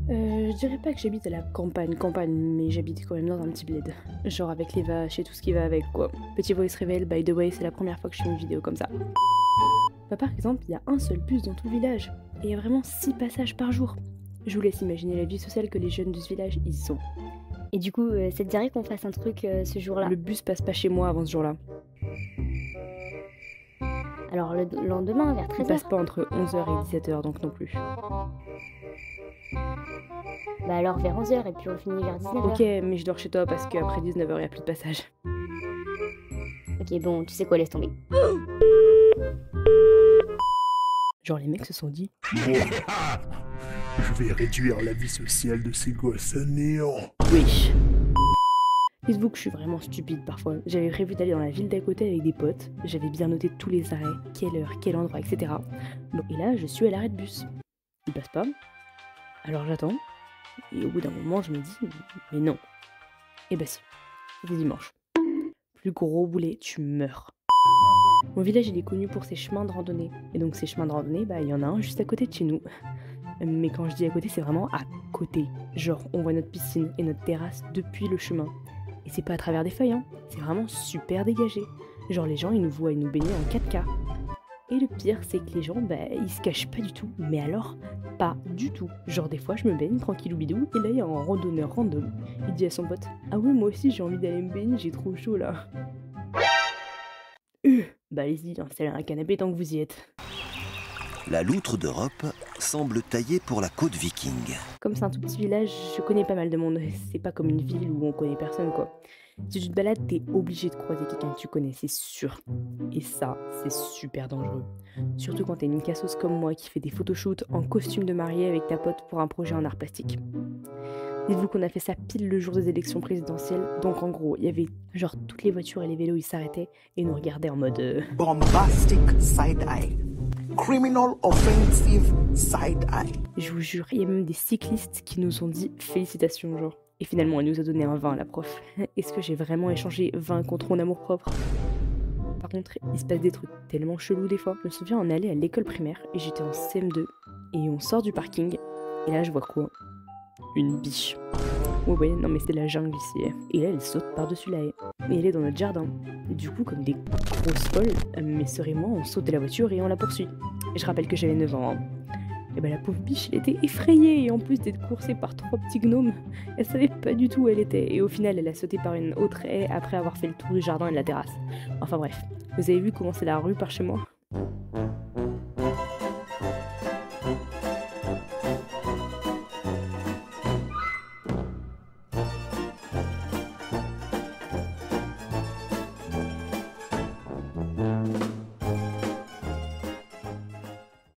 Je dirais pas que j'habite à la campagne, mais j'habite quand même dans un petit bled. Genre avec les vaches et tout ce qui va avec, quoi. Petit voice révèle, by the way, c'est la première fois que je fais une vidéo comme ça. Bah, par exemple, il y a un seul bus dans tout le village, et il y a vraiment 6 passages par jour. Je vous laisse imaginer la vie sociale que les jeunes de ce village, ils ont. Et du coup, ça te dirait qu'on fasse un truc ce jour-là? Le bus passe pas chez moi avant ce jour-là. Alors le lendemain, vers Il 13h? passe pas entre 11h et 17h, donc non plus. Bah alors vers 11h et puis on finit vers 19h. Ok, mais je dors chez toi parce qu'après 19h, il y a plus de passage. Ok, bon, tu sais quoi, laisse tomber. Genre les mecs se sont dit... Je vais réduire la vie sociale de ces gosses à néant. Wesh. Dites-vous que je suis vraiment stupide parfois. J'avais prévu d'aller dans la ville d'à côté avec des potes. J'avais bien noté tous les arrêts, quelle heure, quel endroit, etc. Bon, et là, je suis à l'arrêt de bus. Il passe pas. Alors j'attends. Et au bout d'un moment, je me dis, mais non. Et bah si. C'est dimanche. Plus gros boulet, tu meurs. Mon village, il est connu pour ses chemins de randonnée. Et donc ces chemins de randonnée, bah il y en a un juste à côté de chez nous. Mais quand je dis à côté, c'est vraiment à côté. Genre, on voit notre piscine et notre terrasse depuis le chemin. Et c'est pas à travers des feuilles, hein. C'est vraiment super dégagé. Genre, les gens, ils nous voient nous baigner en 4K. Et le pire, c'est que les gens, bah, ils se cachent pas du tout. Mais alors, pas du tout. Genre, des fois, je me baigne tranquillou bidou, et là, il y a un randonneur random. Il dit à son pote, ah ouais, moi aussi, j'ai envie d'aller me baigner, j'ai trop chaud, là. Bah, allez-y, installez un canapé tant que vous y êtes. La loutre d'Europe semble taillée pour la côte viking. Comme c'est un tout petit village, je connais pas mal de monde. C'est pas comme une ville où on connaît personne, quoi. Si tu te balades, t'es obligé de croiser quelqu'un que tu connais, c'est sûr. Et ça, c'est super dangereux. Surtout quand t'es une cassos comme moi qui fait des photoshoots en costume de mariée avec ta pote pour un projet en art plastique. Dites-vous qu'on a fait ça pile le jour des élections présidentielles, donc en gros, il y avait genre toutes les voitures et les vélos, ils s'arrêtaient et nous regardaient en mode... Bombastic side-eye. Criminal offensive side-eye. Je vous jure, il y a même des cyclistes qui nous ont dit félicitations, genre. Et finalement, elle nous a donné un 20, la prof. Est-ce que j'ai vraiment échangé 20 contre mon amour-propre? Par contre, il se passe des trucs tellement chelous des fois. Je me souviens, on allait à l'école primaire et j'étais en CM2. Et on sort du parking. Et là, je vois quoi? Une biche. Ouais, non mais c'est la jungle ici. Et là, elle saute par-dessus la haie. Et elle est dans notre jardin. Et du coup, comme des grosses folles, mes sœurs et moi, on saute de la voiture et on la poursuit. Et je rappelle que j'avais 9 ans. Hein. Et bah la pauvre biche, elle était effrayée. Et en plus d'être coursée par 3 petits gnomes, elle savait pas du tout où elle était. Et au final, elle a sauté par une autre haie après avoir fait le tour du jardin et de la terrasse. Enfin bref, vous avez vu comment c'est la rue par chez moi?